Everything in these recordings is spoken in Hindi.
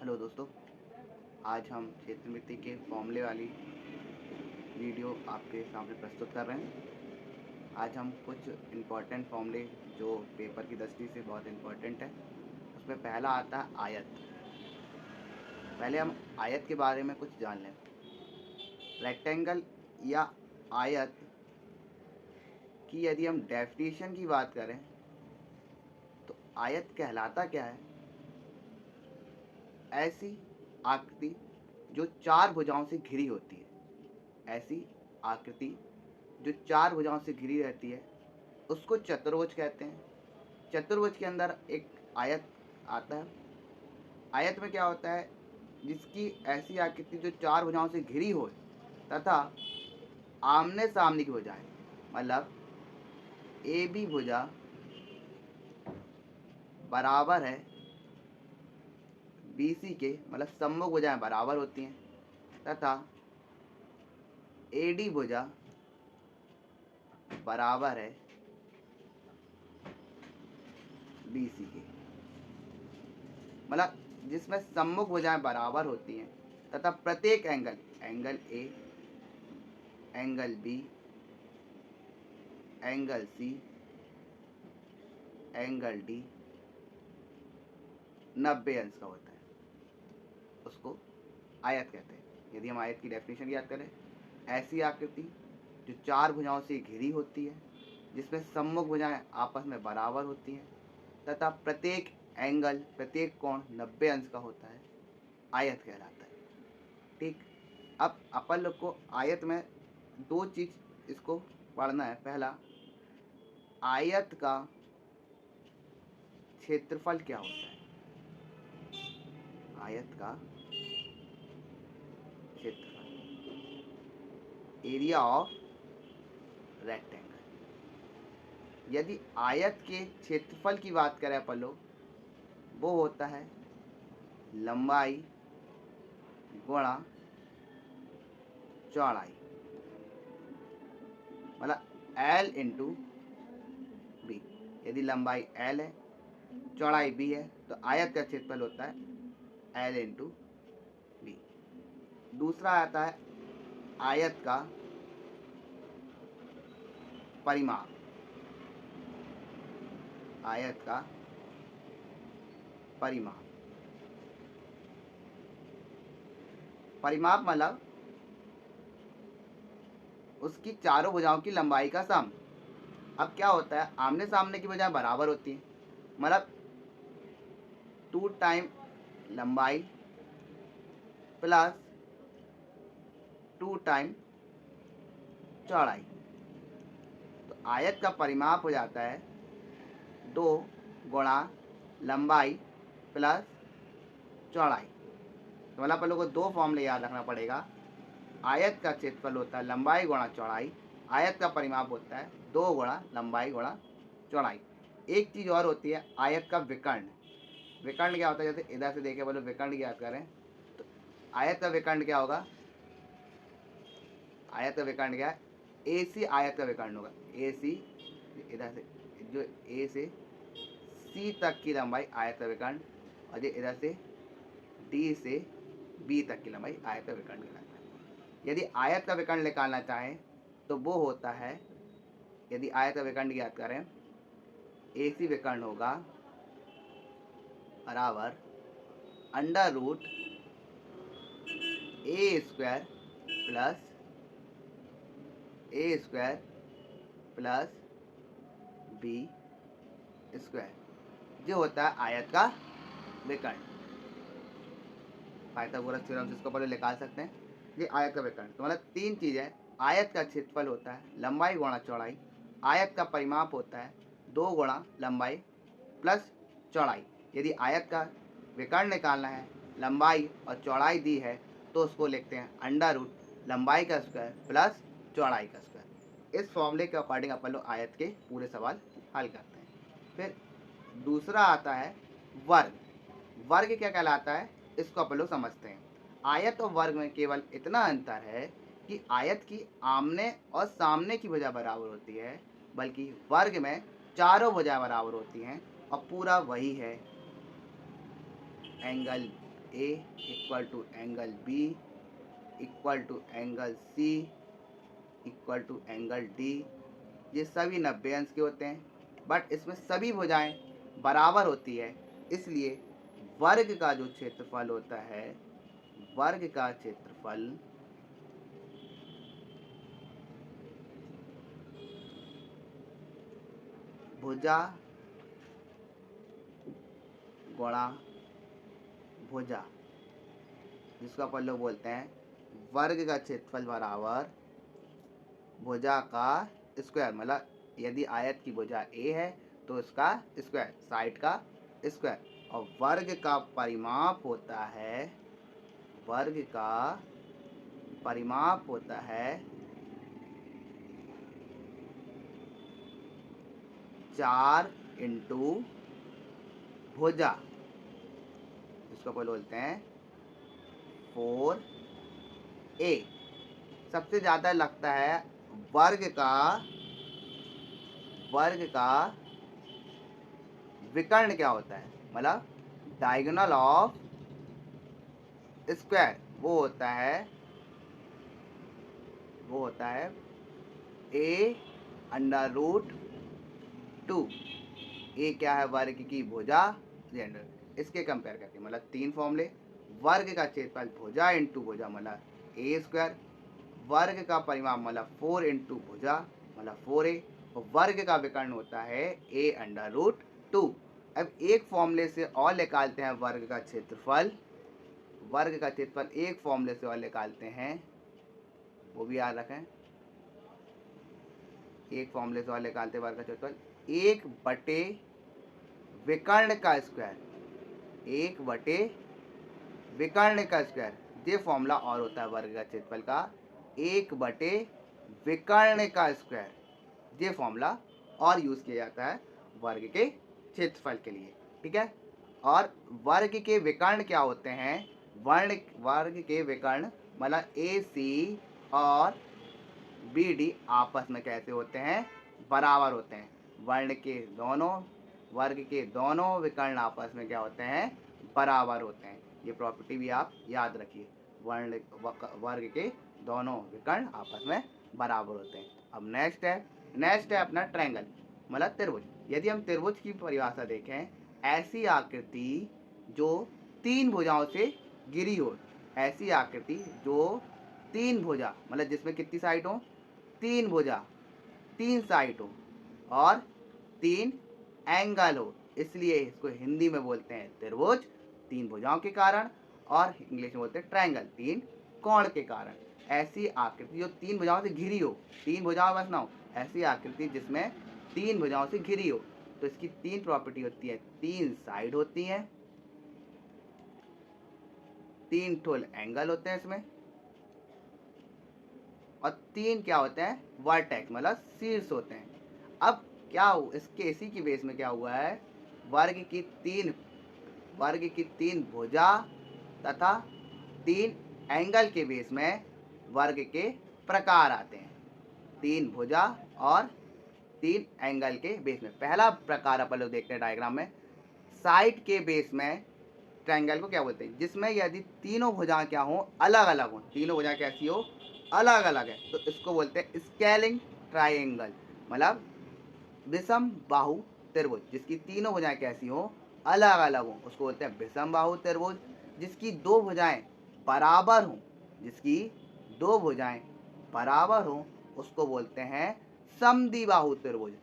हेलो दोस्तों, आज हम क्षेत्रमिति के फॉर्मूले वाली वीडियो आपके सामने प्रस्तुत कर रहे हैं। आज हम कुछ इम्पॉर्टेंट फॉर्मूले जो पेपर की दृष्टि से बहुत इम्पॉर्टेंट है, उसमें पहला आता है आयत। पहले हम आयत के बारे में कुछ जान लें। रेक्टेंगल या आयत की यदि हम डेफिनेशन की बात करें तो आयत कहलाता क्या है? ऐसी आकृति जो चार भुजाओं से घिरी होती है। ऐसी आकृति जो चार भुजाओं से घिरी रहती है उसको चतुर्भुज कहते हैं। चतुर्भुज के अंदर एक आयत आता है। आयत में क्या होता है? जिसकी ऐसी आकृति जो चार भुजाओं से घिरी हो तथा आमने सामने की भुजाएं, मतलब ए बी भुजा बराबर है बी सी के, मतलब सम्मुख भुजाएं बराबर होती हैं, तथा ए डी भुजा बराबर है बी सी के, मतलब जिसमें सम्मुख भुजाएं बराबर होती हैं तथा प्रत्येक angle A, angle B, angle C, angle D 90 अंश का होता है, उसको आयत कहते हैं। यदि हम आयत की डेफिनेशन याद करें, ऐसी आकृति जो चार भुजाओं से घिरी होती है, जिसमें सम्मुख भुजाएं आपस में बराबर होती हैं तथा प्रत्येक कोण 90 अंश का होता है, आयत कहलाता है। ठीक, अब अपन लोग को आयत में दो चीज इसको पढ़ना है। पहला, आयत का क्षेत्रफल क्या होता है? आयत का क्षेत्रफल, एरिया ऑफ रेक्टेंगल। यदि आयत के क्षेत्रफल की बात करें अपन लोग, वो होता है लंबाई गुणा चौड़ाई, मतलब L इंटू बी। यदि लंबाई L है, चौड़ाई B है, तो आयत का क्षेत्रफल होता है L इंटू बी। दूसरा आता है आयत का परिमाप। आयत का परिमाप मतलब उसकी चारों भुजाओं की लंबाई का सम। अब क्या होता है, आमने सामने की भुजाएं बराबर होती हैं, मतलब 2 टाइम लंबाई प्लस 2 टाइम चौड़ाई, तो आयत का परिमाप हो जाता है 2 गुणा लंबाई प्लस चौड़ाई। तो मतलब अपन लोग को दो फॉर्मूले याद रखना पड़ेगा। आयत का क्षेत्रफल होता है लंबाई गुणा चौड़ाई, आयत का परिमाप होता है 2 गुणा लंबाई गुणा चौड़ाई। एक चीज़ और होती है, आयत का विकर्ण। विकर्ण क्या होता है? जैसे इधर से देखे बोलो विकर्ण की याद करें तो आयत का विकर्ण क्या होगा? आयत का विकर्ण क्या है? ए सी आयत का विकर्ण होगा। ए सी, इधर से जो ए से सी तक की लंबाई आयत का विकर्ण, और ये इधर से डी से बी तक की लंबाई आयत का विकर्ण कहलाता है। यदि आयत का विकर्ण निकालना चाहें तो वो होता है, यदि आयत का विकर्ण याद करें, ए सी विकर्ण होगा बराबर अंडर रूट ए स्क्वायर प्लस बी स्क्वायर, जो होता है आयत का विकर्ण। पाइथागोरस थ्योरम से इसको पहले निकाल सकते हैं। ये आयत का विकर्ण, तो मतलब तीन चीज़ है। आयत का क्षेत्रफल होता है लंबाई गुणा चौड़ाई, आयत का परिमाप होता है 2 गुणा लंबाई प्लस चौड़ाई। यदि आयत का विकर्ण निकालना है, लंबाई और चौड़ाई दी है, तो उसको लिखते हैं अंडर रूट लंबाई का स्क्वायर प्लस चौड़ाई का स्क्वायर। इस फॉर्मूले के अकॉर्डिंग अपन लोग आयत के पूरे सवाल हल करते हैं। फिर दूसरा आता है वर्ग। वर्ग क्या कहलाता है, इसको अपन लोग समझते हैं। आयत और वर्ग में केवल इतना अंतर है कि आयत की आमने और सामने की भुजा बराबर होती है, बल्कि वर्ग में चारों भुजाएं बराबर होती हैं, और पूरा वही है। Angle A equal to angle B equal to angle C equal to angle D. ये सभी 90 अंश के होते हैं, बट इसमें सभी भुजाएं बराबर होती है, इसलिए वर्ग का जो क्षेत्रफल होता है, वर्ग का क्षेत्रफल भुजा गुणा भुजा, जिसको अपन लोग बोलते हैं वर्ग का क्षेत्रफल बराबर भुजा का स्क्वायर। मतलब यदि आयत की भुजा ए है तो इसका स्क्वायर, साइड का स्क्वायर। और वर्ग का परिमाप होता है, वर्ग का परिमाप होता है 4 इंटू भुजा, इसको अपन बोलते हैं 4a। सबसे ज़्यादा लगता है वर्ग का विकर्ण क्या होता है, मतलब डायगोनल ऑफ स्क्वायर, वो होता है a अंडर रूट 2। ए क्या है, वर्ग की भुजा, इसके कंपेयर करके मतलब 3 फॉर्मूले। वर्ग का क्षेत्रफल भुजा इंटू भुजा मतलब ए स्क्वायर, वर्ग का परिमाप मतलब 4 इंटू भुजा मतलब 4a, और वर्ग का विकर्ण होता है a अंडर रूट 2। अब एक फॉर्मूले से और निकालते हैं वर्ग का क्षेत्रफल, वर्ग का क्षेत्रफल एक फॉर्मूले से और निकालते हैं, वो भी याद रखें। एक फॉर्मूले से और निकालते हैं वर्ग का क्षेत्रफल 1 बटे विकर्ण का स्क्वायर, 1 बटे विकर्ण का स्क्वायर। ये फॉर्मूला और होता है वर्ग का क्षेत्रफल का 1 बटे विकर्ण का स्क्वायर। ये फॉर्मूला और यूज़ किया जाता है वर्ग के क्षेत्रफल के लिए, ठीक है। और वर्ग के विकर्ण क्या होते हैं, वर्ग के विकर्ण मतलब AC और BD आपस में कैसे होते हैं, बराबर होते हैं। वर्ग के दोनों विकर्ण आपस में क्या होते हैं, बराबर होते हैं। ये प्रॉपर्टी भी आप याद रखिए, वर्ग के दोनों विकर्ण आपस में बराबर होते हैं। अब नेक्स्ट है अपना ट्रायंगल मतलब त्रिभुज। यदि हम त्रिभुज की परिभाषा देखें, ऐसी आकृति जो 3 भुजाओं से घिरी हो, ऐसी आकृति जो 3 भुजा मतलब जिसमें कितनी साइड हो, 3 भुजा, 3 साइड हो और 3 एंगल हो, इसलिए इसको हिंदी में बोलते हैं त्रिभुज 3 भुजाओं के कारण, और इंग्लिश में बोलते हैं ट्रायंगल 3 कोण के कारण। ऐसी आकृति जो 3 भुजाओं से घिरी हो, 3 भुजाओं बस ना हो, ऐसी आकृति जिसमें 3 भुजाओं से घिरी हो, तो इसकी 3 प्रॉपर्टी होती है, 3 साइड होती हैं, 3 ठोल एंगल होते हैं इसमें, और 3 क्या होते हैं, वर्टेक्स मतलब शीर्ष होते हैं। अब क्या इसके इसी की बेस में क्या हुआ है, वर्ग की 3 भुजा तथा 3 एंगल के बेस में वर्ग के प्रकार आते हैं। 3 भुजा और 3 एंगल के बेस में पहला प्रकार अपन लोग देखते हैं डायग्राम में, साइड के बेस में ट्रायंगल को क्या बोलते हैं, जिसमें यदि तीनों भुजाएं क्या हो, अलग अलग हो, तीनों भुजाएं कैसी हो, अलग अलग है, तो इसको बोलते हैं स्केलिंग ट्रायंगल मतलब विषम बाहु त्रिभुज। जिसकी तीनों भुजाएं कैसी हो, अलग अलग हो, उसको बोलते हैं विषम बाहु त्रिभुज। जिसकी 2 भुजाएं बराबर हो, जिसकी 2 भुजाएं बराबर हो, उसको बोलते हैं समद्विबाहु त्रिभुज,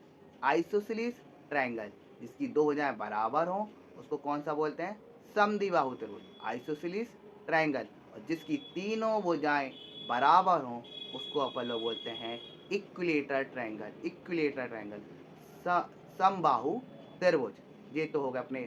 आइसोसेलेस ट्रायंगल। जिसकी 2 भुजाएं बराबर हो, उसको कौन सा बोलते हैं, समद्विबाहु त्रिभुज, आइसोसेलेस ट्रायंगल। और जिसकी तीनों भुजाएं बराबर हो, उसको अपन लोग बोलते हैं इक्विलेटरल ट्रायंगल, समबाहु त्रिभुज। ये तो होगा अपने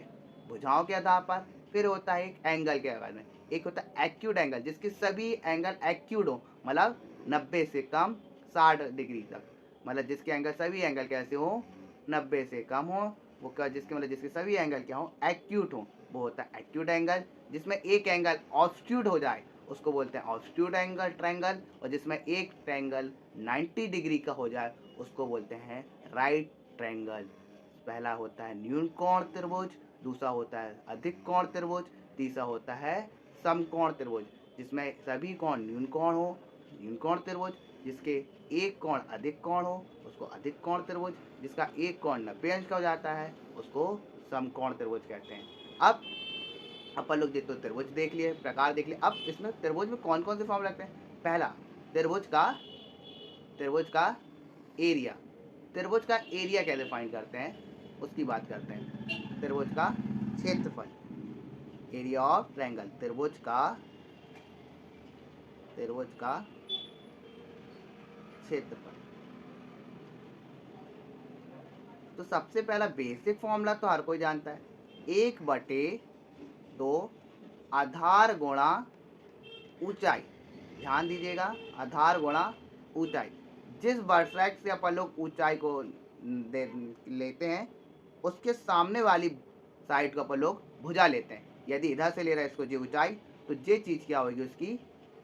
भुजाओं के आधार पर। फिर होता है एक एंगल के आधार में, एक होता है एक्यूट एंगल, जिसके सभी एंगल एक्यूट हो, मतलब 90 से कम 60 डिग्री तक, मतलब जिसके एंगल सभी एंगल कैसे हो, 90 से कम हो, वो क्या, जिसके सभी एंगल क्या हो, एक्यूट हो, वो होता है एक्यूट एंगल। जिसमें एक एंगल ऑब्स्ट्यूट हो जाए, उसको बोलते हैं ऑब्स्ट्यूट एंगल ट्रायंगल। और जिसमें एक ट्रायंगल 90 डिग्री का हो जाए, उसको बोलते हैं राइट ट्रायंगल। पहला होता है न्यून कोण त्रिभुज, दूसरा होता है अधिक कोण त्रिभुज, तीसरा होता है समकोण त्रिभुज, जिसमें सभी कोण न्यून कोण हो, न्यून कोण त्रिभुज। जिसके एक कोण अधिक कोण हो उसको अधिक कोण त्रिभुज। जिसका एक कोण 90 अंश का हो जाता है उसको समकोण त्रिभुज कहते हैं। अब अपन लोग तो त्रिभुज देख लिए, प्रकार देख लिए। अब इसमें त्रिभुज में कौन कौन से फॉर्म लगते हैं? पहला, त्रिभुज का एरिया। त्रिभुज का एरिया कैसे फाइंड करते हैं उसकी बात करते हैं। त्रिभुज का क्षेत्रफल, एरिया ऑफ ट्रायंगल, त्रिभुज का क्षेत्रफल। तो सबसे पहला बेसिक फॉर्मूला तो हर कोई जानता है, 1/2 आधार गुणा ऊंचाई। ध्यान दीजिएगा, आधार गुणा ऊंचाई। जिस वर्टेक्स से अपन लोग ऊंचाई को लेते हैं उसके सामने वाली साइड को अपन लोग भुजा लेते हैं। यदि इधर से ले रहे हैं इसको जी ऊंचाई, तो ये चीज़ क्या होगी? उसकी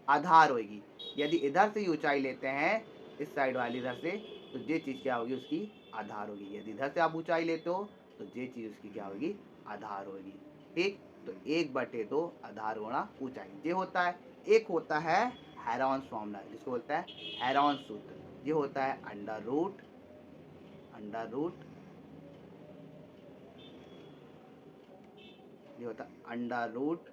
आधार होगी। यदि इधर से ऊंचाई लेते हैं इस साइड वाली इधर से, तो ये चीज़ क्या होगी? उसकी आधार होगी। यदि इधर से आप ऊंचाई लेते हो तो ये चीज़ उसकी क्या होगी? आधार होगी। ठीक, तो 1/2 आधार गुणा ऊंचाई ये होता है। एक होता है हेरॉन्स फॉर्मूला, जिसको बोलता है हेरॉन्स सूत्र। ये होता है अंडर रूट ये होता है under root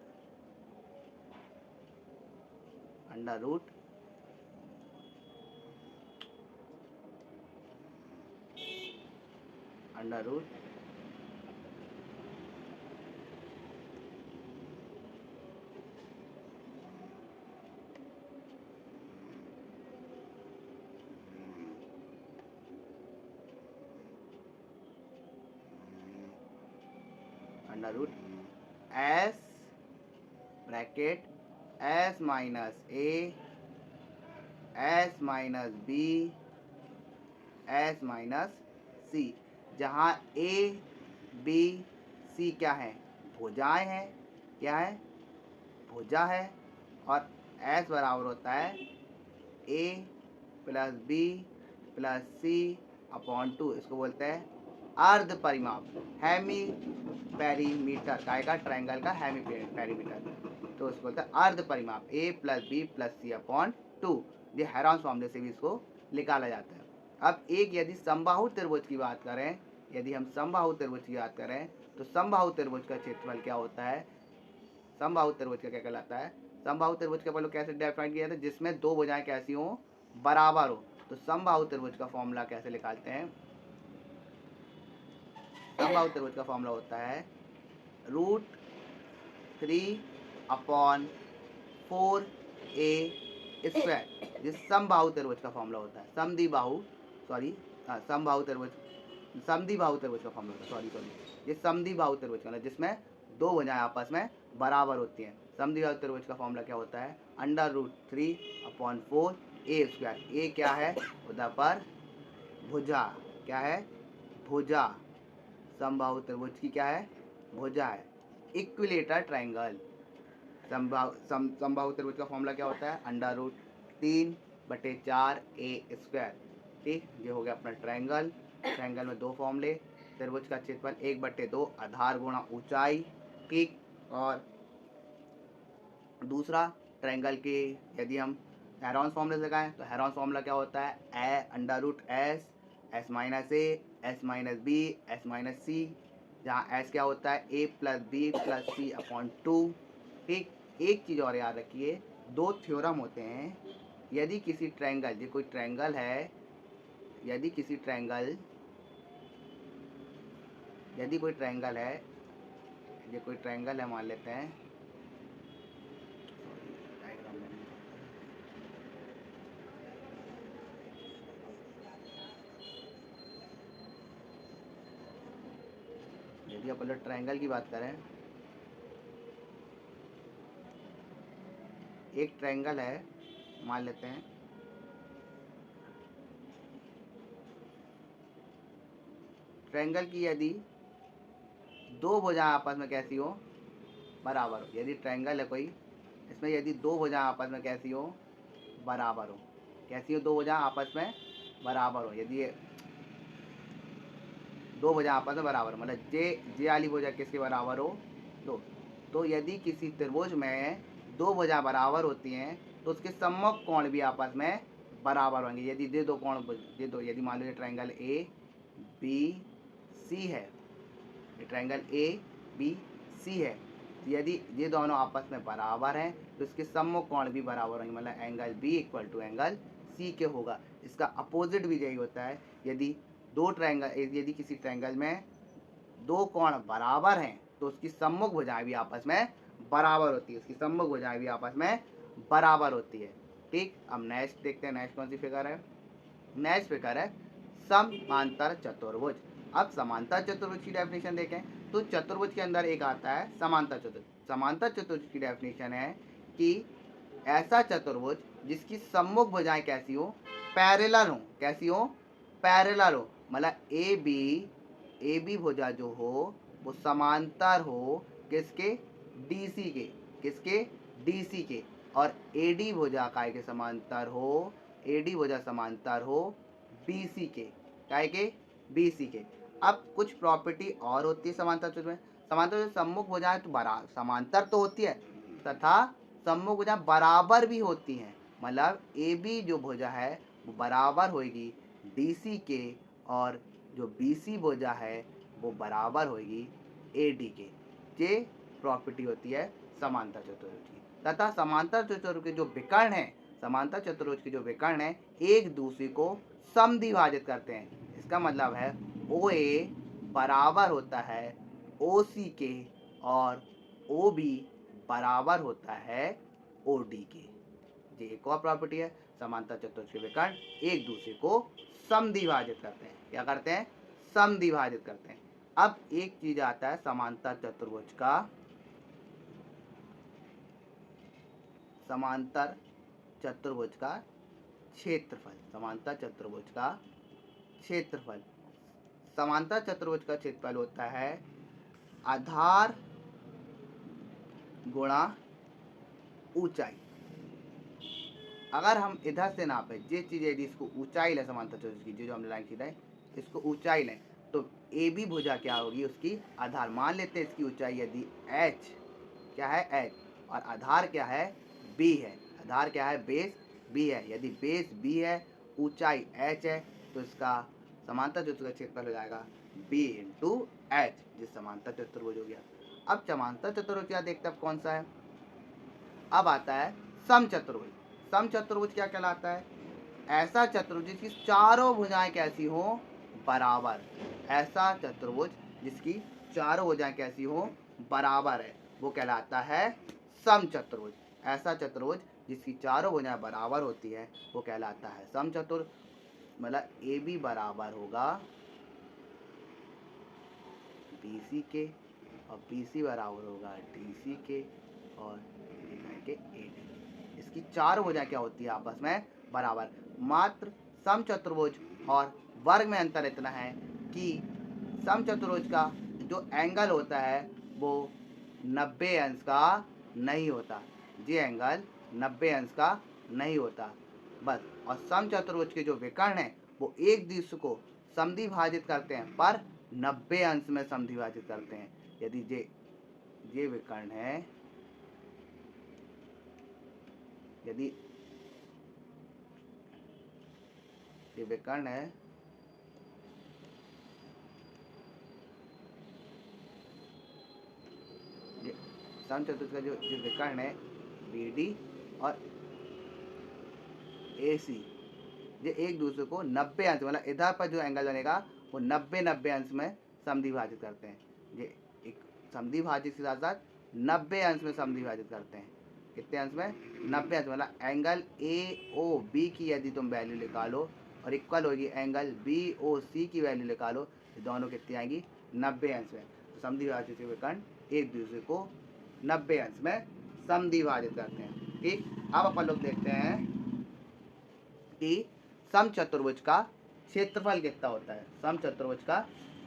under root S bracket S minus A S minus B S minus C, जहाँ ए बी सी क्या है? भुजाएं हैं। क्या है? भुजा है। और एस बराबर होता है A plus B plus C upon 2। इसको बोलते हैं अर्ध परिमाप, हेमी पेरीमीटर। काय का? ट्रायंगल का हेमी पेरीमीटर। तो उसको बोलते हैं अर्ध परिमाप, ए plus B plus C upon 2। ये हेरॉन्स फॉर्मूले से भी इसको निकाला जाता है। अब एक यदि समबाहु त्रिभुज की बात करें, तो समबाहु त्रिभुज का क्षेत्रफल क्या होता है? समबाहु त्रिभुज का क्या कहलाता है? समबाहु त्रिभुज का अपन कैसे डिफाइन किया था? जिसमें दो भुजाएं कैसी हो? बराबर हो। तो समबाहु त्रिभुज का फॉर्मूला कैसे निकालते हैं? समबाहु त्रिभुज का फॉर्मूला होता है √3/4a²। जिस समबाहु त्रिभुज का फॉर्मूला होता है, समद्विबाहु त्रिभुज का फॉर्मूला होता है। ये समद्विबाहु त्रिभुज का, जिसमें दो भुजाएं आपस में बराबर होती हैं। समद्विबाहु त्रिभुज का फॉर्मूला क्या होता है? √3/4a²। ए क्या है? उधर पर भुजा। क्या है? भुजा। समबाहु त्रिभुज की क्या है? भुजा है। Equilateral triangle. समबाहु त्रिभुज का फॉर्मूला क्या होता है? √3/4a²। ठीक, ये हो गया अपना ट्रायंगल। ट्रायंगल में दो फॉर्मूले, त्रिभुज का क्षेत्रफल 1/2 आधार गुणा ऊंचाई। ठीक, और दूसरा ट्रायंगल के यदि हम हेरॉन्स फॉर्मूले लगाएं तो हेरॉन्स फॉर्मूला क्या होता है? S minus A S minus B S minus C, जहाँ एस क्या होता है? A plus B plus C upon 2। ठीक, एक चीज़ और याद रखिए, दो थ्योरम होते हैं। यदि किसी ट्रायंगल, ये कोई ट्रायंगल है, यदि कोई ट्रायंगल है, मान लेते हैं, यदि अपन लोग ट्रायंगल की बात करें, एक ट्रायंगल है, मान लेते हैं, ट्रायंगल की यदि दो भुजाएं आपस में कैसी हो? बराबर हो। यदि ट्रायंगल है कोई, इसमें यदि दो भुजाएं आपस में कैसी हो? बराबर हो। कैसी हो? दो भुजाएं आपस में बराबर हो। यदि ये दो भुजाएं आपस में बराबर, मतलब जे वाली भुजा किसके बराबर हो? दो। तो यदि किसी त्रिभुज में दो भुजा बराबर होती हैं तो उसके सम्मुख कोण भी आपस में बराबर होंगे। यदि ये दो कोण यदि मान लो ये ट्रायंगल ए बी सी है, ये ट्रायंगल ए बी सी है, तो यदि ये दोनों आपस में बराबर हैं तो इसके सम्मुख कोण भी बराबर होंगे, मतलब angle B equal to angle C के होगा। इसका अपोजिट भी यही होता है, यदि यदि किसी ट्रायंगल में दो कोण बराबर हैं तो उसकी सम्मुख भुजाएं भी आपस में बराबर होती है, उसकी सम्मुख भुजाएं भी आपस में बराबर होती है। ठीक, अब नेक्स्ट देखते हैं, नेक्स्ट कौन सी फिगर है। नेक्स्ट फिगर है समांतर चतुर्भुज। अब समांतर चतुर्भुज की डेफिनेशन देखें तो चतुर्भुज के अंदर एक आता है समांतर चतुर्भुज। समांतर चतुर्भुज की डेफिनेशन है कि ऐसा चतुर्भुज जिसकी सम्मुख भुजाएं कैसी हो, पैरेलल हो। कैसी हो, पैरेलल हो, मतलब ए बी भुजा जो हो वो समांतर हो किसके, डीसी के, किसके, डीसी के, और एडी भुजा काय के समांतर हो, एडी भुजा समांतर हो बीसी के, काय के, बीसी के। अब कुछ प्रॉपर्टी और होती है समांतर चतुर्भुज में। समांतर चतुर्भुज सम्मुख भुजाएं तो समांतर तो होती है तथा सम्मुख भुजा बराबर भी होती हैं, मतलब ए बी जो भुजा है वो बराबर होगी डीसी के, और जो बीसी भुजा है वो बराबर होगी एडी के। ये प्रॉपर्टी होती है समांतर चतुर्भुज की। तथा समांतर चतुर्भुज के जो विकर्ण हैं, समांतर चतुर्भुज के जो विकर्ण हैं एक दूसरे को समद्विभाजित करते हैं। इसका मतलब है ओ ए बराबर होता है ओ सी के, और ओ बी बराबर होता है ओ डी के। ये एक और प्रॉपर्टी है, समांतर चतुर्भुज के विकर्ण एक दूसरे को समद्विभाजित करते हैं। क्या करते हैं, समद्विभाजित करते हैं। अब एक चीज आता है समांतर चतुर्भुज का, समांतर चतुर्भुज का क्षेत्रफल। समांतर चतुर्भुज का क्षेत्रफल, समांतर चतुर्भुज का क्षेत्रफल होता है आधार गुणा ऊंचाई। अगर हम इधर से नापे ये चीज, यदि इसको ऊंचाई लें समांतर चतुर्भुज की, जो हमने लाइन खींचा है इसको ऊंचाई लें तो ए बी भुजा क्या होगी, उसकी आधार मान लेते हैं, इसकी ऊंचाई यदि h क्या है, h, और आधार क्या है, b है। आधार क्या है, बेस b है। यदि बेस b है, ऊंचाई h है, तो इसका समांतर चतुर्भुज का क्षेत्रफल हो जाएगा b इंटू एच, जिस समांतर चतुर्भुज हो गया। अब समांतर चतुर्भुज क्या देखते हैं, अब कौन सा है, अब आता है समचतुर्भुज। समचतुर्भुज क्या कहलाता है, ऐसा चतुर्भुज जिसकी चारों भुजाएं कैसी हो, बराबर। ऐसा चतुर्भुज जिसकी चारों भुजाएं कैसी हो, बराबर है, वो कहलाता है समचतुर्भुज। ऐसा चतुर्भुज जिसकी चारों भुजाएं बराबर होती है वो कहलाता है समचतुर्भुज। मतलब ए बी बराबर होगा बीसी के, और बीसी बराबर होगा डीसी के, और के एडी। इसकी चार भुजाएं क्या होती है, आपस में बराबर। मात्र समचतुर्भुज और वर्ग में अंतर इतना है कि समचतुर्भुज का जो एंगल होता है वो 90 अंश का नहीं होता, ये एंगल 90 अंश का नहीं होता बस। और समचतुर्भुज के जो विकर्ण हैं वो एक दूसरे को समद्विभाजित करते हैं, पर 90 अंश में समद्विभाजित करते हैं। यदि ये विकर्ण है, यदि ये विकर्ण है, समचतुर्भुज का जो विकर्ण है बी डी और ए सी, ये एक दूसरे को 90 अंश, मतलब इधर पर जो एंगल बनेगा वो 90 अंश में समद्विभाजित करते हैं। ये एक समद्विभाजित के साथ साथ 90 अंश में समद्विभाजित करते हैं। कितने अंश में, 90 अंश, मतलब एंगल ए ओ बी की यदि तुम वैल्यू निकालो और इक्वल होगी एंगल बी ओ सी की वैल्यू निकालो, तो दोनों कितनी आएंगी, 90 अंश में। तो समद्विभाजित विकर्ण एक दूसरे को 90 अंश में समद्विभाजित करते हैं। ठीक, अब अपन लोग देखते हैं कि समचतुर्भुज का क्षेत्रफल कितना होता है। समचतुर्भुज का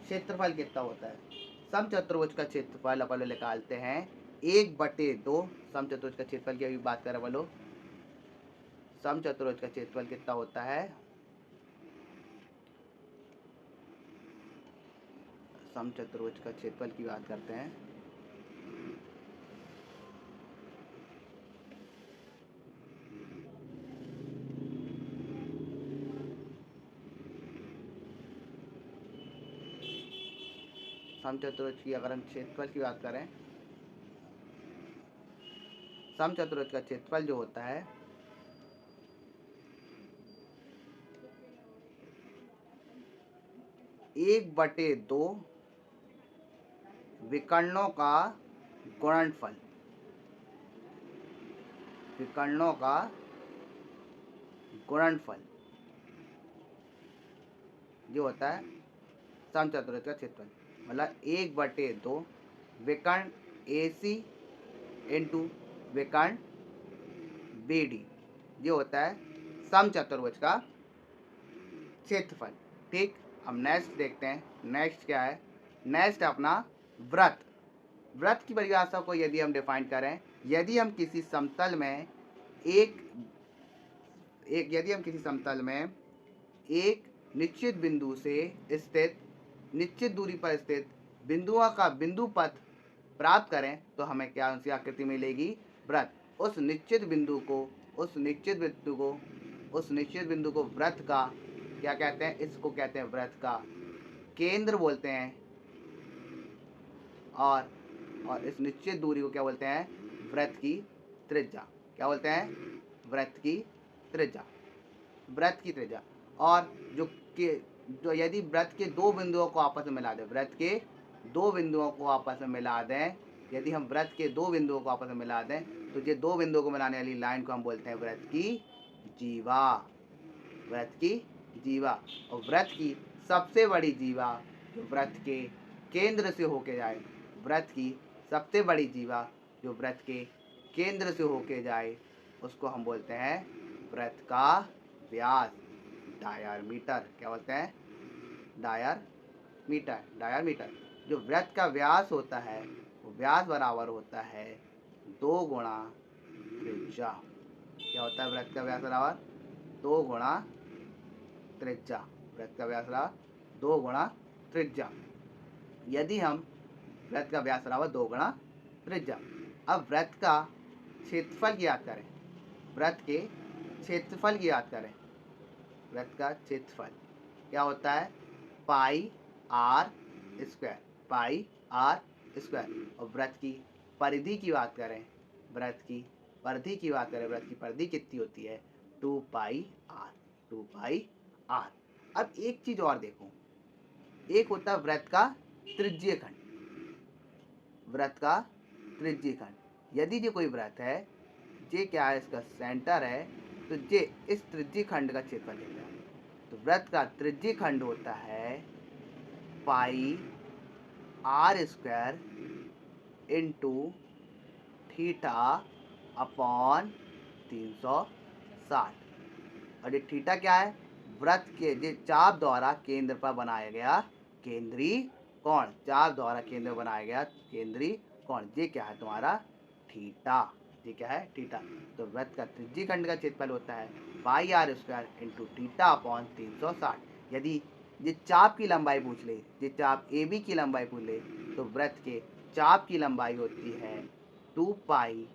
क्षेत्रफल कितना होता है, समचतुर्भुज का क्षेत्रफल अपन लोग निकालते हैं 1/2। समचतुर्भुज का क्षेत्रफल की अभी बात करें अपन लोग, समचतुर्भुज का क्षेत्रफल कितना होता है, समचतुर्भुज का क्षेत्रफल की बात करते हैं समचतुर्भुज की अगर हम क्षेत्रफल की बात करें, समचतुर्भुज का क्षेत्रफल जो होता है 1/2 विकर्णों का गुणनफल, विकर्णों का गुणनफल जो होता है समचतुर्भुज का क्षेत्रफल, मतलब 1/2 विकर्ण AC इंटू विकर्ण BD ये होता है समचतुर्भुज का क्षेत्रफल। ठीक, अब नेक्स्ट देखते हैं। नेक्स्ट क्या है? नेक्स्ट अपना वृत्त। वृत्त की परिभाषा को यदि हम डिफाइन करें, यदि हम किसी समतल में यदि हम किसी समतल में एक निश्चित बिंदु से स्थित, निश्चित दूरी पर स्थित बिंदुओं का बिंदु पथ प्राप्त करें तो हमें क्या उनकी आकृति मिलेगी? वृत्त। उस निश्चित बिंदु को वृत्त का क्या कहते हैं? इसको कहते हैं वृत्त का केंद्र बोलते हैं, और इस निश्चित दूरी को क्या बोलते हैं? वृत्त की त्रिज्या। क्या बोलते हैं? वृत्त की त्रिज्या। वृत्त की त्रिज्या। और जो यदि वृत्त के दो बिंदुओं को आपस में मिला दें, वृत्त के दो बिंदुओं को आपस में मिला दें, यदि हम वृत्त के दो बिंदुओं को आपस में मिला दें तो ये दो बिंदुओं को मिलाने वाली लाइन को हम बोलते हैं वृत्त की जीवा। वृत्त की जीवा। और वृत्त की सबसे बड़ी जीवा जो वृत्त के केंद्र से होके जाए, वृत्त की सबसे बड़ी जीवा जो वृत्त के केंद्र से होके जाए, उसको हम बोलते हैं वृत्त का व्यास, डायमीटर। क्या बोलते हैं? डायमीटर। डायमीटर। जो वृत्त का व्यास होता है वो व्यास बराबर होता है 2 गुणा त्रिज्या। क्या होता है? वृत्त का व्यास बराबर 2 गुणा त्रिज्या। वृत्त का व्यास बराबर 2 गुणा त्रिज्या। यदि हम वृत्त का व्यास बराबर 2 गुणा त्रिज्या, अब वृत्त का क्षेत्रफल की याद करें। वृत्त के क्षेत्रफल की याद करें। वृत्त का क्षेत्रफल क्या होता है? Pi r square. Pi r square. और वृत्त की परिधि की बात करें, वृत्त की परिधि की बात करें, वृत्त की परिधि कितनी होती है? 2 पाई आर। 2 pi are. अब एक चीज और देखो, एक होता है वृत्त का त्रिज्यीय खंड। वृत्त का त्रिज्यीय खंड। यदि ये कोई वृत्त है, ये क्या है? इसका सेंटर है, तो ये इस त्रिज्यीय खंड का क्षेत्रफल लेता है। तो वृत्त का त्रिज्यीय खंड होता है pi r square into theta upon 360। और ये थीटा क्या है? वृत्त के जो चाप द्वारा केंद्र पर बनाया गया केंद्रीय कोण। चाप द्वारा केंद्र बनाया गया केंद्रीय कोण, ये क्या है तुम्हारा? थीटा। ये क्या है? थीटा। तो वृत्त का त्रिज्यीय खंड का क्षेत्रफल होता है pi r square into theta upon 360। यदि ये चाप की लंबाई पूछ ले, ये चाप AB की लंबाई पूछ ले, तो वृत्त के चाप की लंबाई होती है 2 pi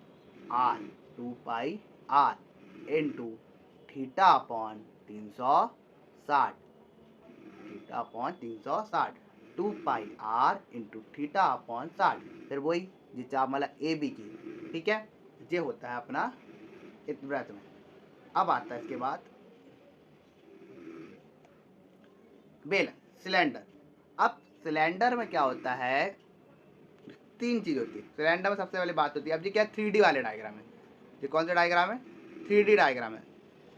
r. 2 pi r into theta upon 360। Theta upon 360। 2 pi r into theta upon 60। फिर वही ये चाप मतलब AB की। ठीक है, ये होता है अपना इस वृत्त में। अब आता है इसके बाद बेलन, सिलेंडर। अब सिलेंडर में क्या होता है? 3 चीज होती है सिलेंडर में। सबसे पहले बात होती है, अब ये क्या 3D वाले डायग्राम है। ये कौन सा डायग्राम है? 3D डायग्राम है।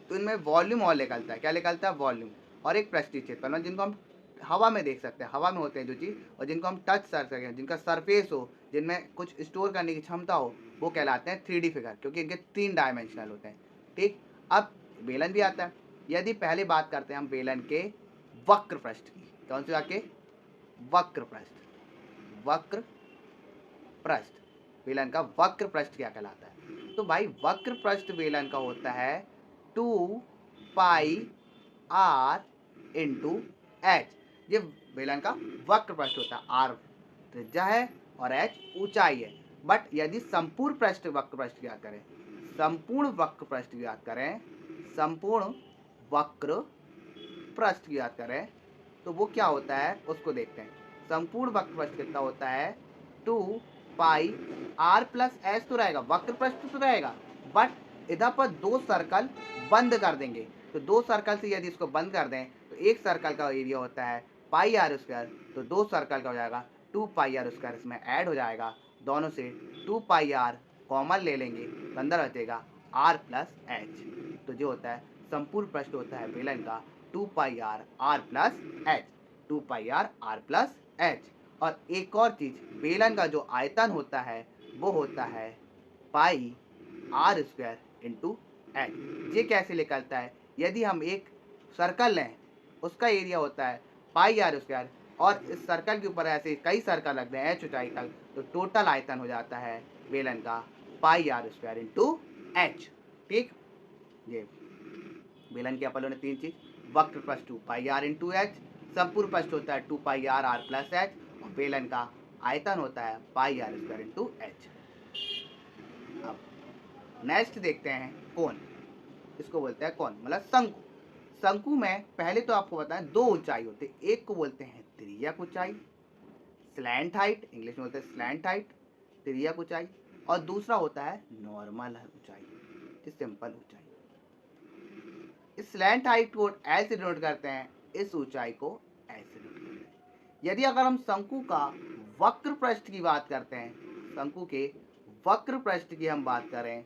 तो इनमें वॉल्यूम और निकलता है। क्या निकलता है? वॉल्यूम और एक पृष्ठीय क्षेत्रफल, जिनको हम हवा में देख सकते हैं। हवा में होते हैं जो चीज़, और जिनको हम टच कर सकें, जिनका सरफेस हो, जिनमें कुछ स्टोर करने की क्षमता हो, वो कहलाते हैं 3D फिगर, क्योंकि इनके 3 डायमेंशनल होते हैं। ठीक, अब बेलन भी आता है। यदि पहले बात करते हैं हम बेलन के वक्र पृष्ठ की, कौन से वाक्य? वक्र पृष्ठ। वक्र पृष्ठ। बेलन का वक्र पृष्ठ क्या कहलाता है? तो भाई वक्र पृष्ठ बेलन का होता है 2 पाई आर इंटू एच। ये बेलन का वक्र पृष्ठ होता है। आर त्रिज्या है और एच ऊंचाई है। बट यदि संपूर्ण पृष्ठ वक्र पृष्ठ की याद करें, संपूर्ण वक्र पृष्ठ की याद करें, संपूर्ण वक्र पृष्ठ की याद करें, तो वो क्या होता है उसको देखते हैं। संपूर्ण वक्र पृष्ठ कितना होता है 2 पाई r प्लस एच तो रहेगा, वक्र पृष्ठ तो रहेगा, बट इधर पर दो सर्कल बंद कर देंगे। तो दो सर्कल से यदि इसको बंद कर दें तो एक सर्कल का एरिया होता है पाई आर स्क्वायर, तो दो सर्कल का हो जाएगा 2 पाई आर स्क्वायर, इसमें ऐड हो जाएगा, दोनों से 2 पाई आर कॉमन ले लेंगे तो अंदर बचेगा r प्लस एच। तो जो होता है संपूर्ण पृष्ठ होता है बेलन का 2 pi r plus h, 2 pi r plus h. और एक और चीज, बेलन का जो आयतन होता है वो होता है pi r square into H. ये कैसे निकलता है, यदि हम एक सर्कल लें उसका एरिया होता है पाई आर स्क्वायर और इस सर्कल के ऊपर ऐसे कई सर्कल रख दें एच ऊंचाई तक, तो टोटल आयतन हो जाता है बेलन का पाई आर स्क्वायर इंटू एच। ठीक, ये बेलन के अपन ने तीन चीज, वक्र पृष्ठ 2 पाई आर इंटू एच, संपूर्ण पृष्ठ होता है 2 पाई आर प्लस एच, और बेलन का आयतन होता है pi r square into H. अब नेक्स्ट देखते हैं कोण, इसको बोलते हैं कोण मतलब शंकु। शंकु में पहले तो आपको बताएं दो ऊंचाई होती है, एक को बोलते हैं तिर्यक ऊंचाई, स्लैंट हाइट, इंग्लिश में बोलते हैं स्लैंट हाइट, तिर्यक ऊंचाई, और दूसरा होता है नॉर्मल ऊंचाई, सिंपल ऊंचाई। इस स्लैंट हाइट को ऐसे डिनोट करते हैं, इस ऊंचाई को ऐसे डिनोट करते हैं। यदि अगर हम शंकु का वक्र पृष्ठ की बात करते हैं, शंकु के वक्र पृष्ठ की हम बात करें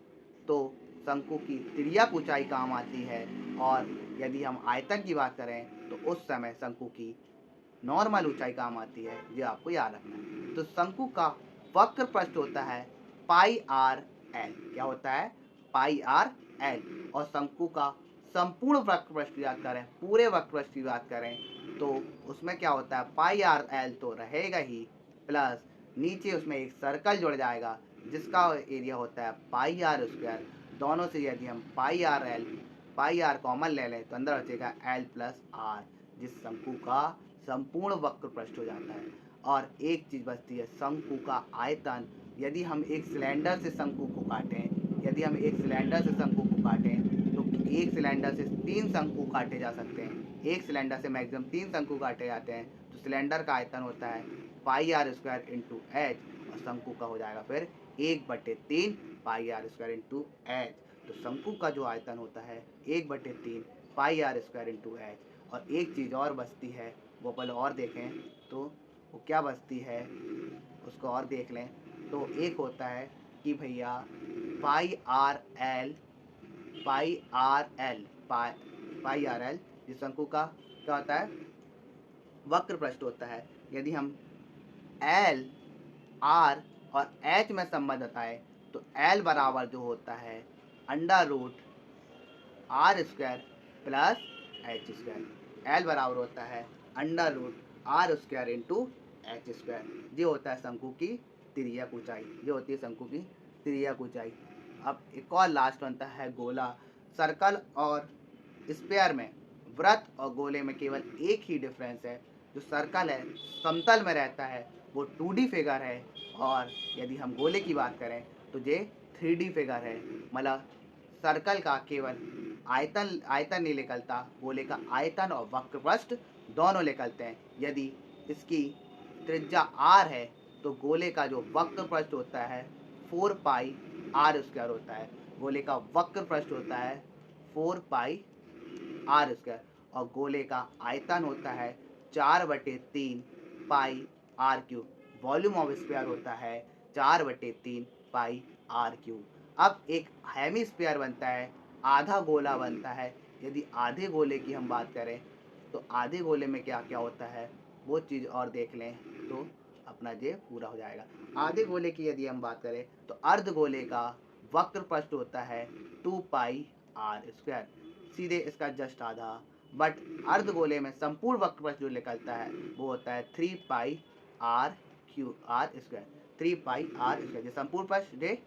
तो शंकु की तिर्यक ऊंचाई काम आती है, और यदि हम आयतन की बात करें तो उस समय शंकु की नॉर्मल ऊंचाई काम आती है, ये आपको याद रखना है। तो शंकु का वक्र पृष्ठ होता है पाई आर एल, क्या होता है पाई आर एल, और शंकु का संपूर्ण वक्र पृष्ठ की बात करें, पूरे वक्र पृष्ठ की बात करें तो उसमें क्या होता है पाई आर एल तो रहेगा ही, प्लस नीचे उसमें एक सर्कल जुड़ जाएगा जिसका एरिया होता है पाई आर स्क्वायर। दोनों से यदि हम पाई आर कॉमन ले लें तो अंदर बचेगा एल प्लस आर, जिस शंकु का संपूर्ण वक्र पृष्ठ हो जाता है। और एक चीज बचती है शंकु का आयतन। यदि हम एक सिलेंडर से शंकु को काटें, यदि हम एक सिलेंडर से शंकु को काटें तो एक सिलेंडर से 3 शंकु काटे जा सकते हैं, एक सिलेंडर से मैक्सिमम 3 शंकु काटे जाते हैं। तो सिलेंडर का आयतन होता है pi r square into H, और शंकु का हो जाएगा फिर 1/3 पाई आर स्क्वायर इंटू एच। तो शंकु का जो आयतन होता है 1/3 पाई आर स्क्वायर इंटू एच। और एक चीज़ और बचती है, वो पहले और देखें तो वो क्या बचती है उसको और देख लें। तो एक होता है कि भैया पाई आर एल जिस शंकु का क्या होता है वक्र पृष्ठ होता है। यदि हम एल आर और एच में संबंध बताए तो एल बराबर जो होता है under root R square plus H square, L बराबर होता है under root R square into H square. ये होता है शंकु की तिर्यक ऊंचाई, ये होती है शंकु की तिर्यक ऊंचाई। अब एक और लास्ट बनता है गोला। सर्कल और स्पेयर में, वृत्त और गोले में केवल एक ही डिफरेंस है, जो सर्कल है समतल में रहता है वो 2D फिगर है, और यदि हम गोले की बात करें तो ये 3D फिगर है। मतलब सर्कल का केवल आयतन नहीं निकलता, गोले का आयतन और वक्र पृष्ठ दोनों निकलते हैं। यदि इसकी त्रिज्या r है तो गोले का जो वक्र पृष्ठ होता है 4 पाई आर स्क्वायर होता है, गोले का वक्र पृष्ठ होता है 4 पाई आर स्क्वायर, और गोले का आयतन होता है 4/3 pi r cube. Volume of sphere होता है 4/3 पाई आर क्यूब। अब एक हेमिस्फीयर बनता है, आधा गोला बनता है। यदि आधे गोले की हम बात करें तो आधे गोले में क्या क्या होता है वो चीज़ और देख लें तो अपना ये पूरा हो जाएगा। आधे गोले की यदि हम बात करें तो अर्ध गोले का वक्र पृष्ठ होता है 2 पाई आर स्क्वायर, सीधे इसका जस्ट आधा। बट अर्ध गोले में संपूर्ण वक्र पृष्ठ जो निकलता है वो होता है 3 pi r square, 3 pi r square. जो संपूर्ण पृष्ठ ये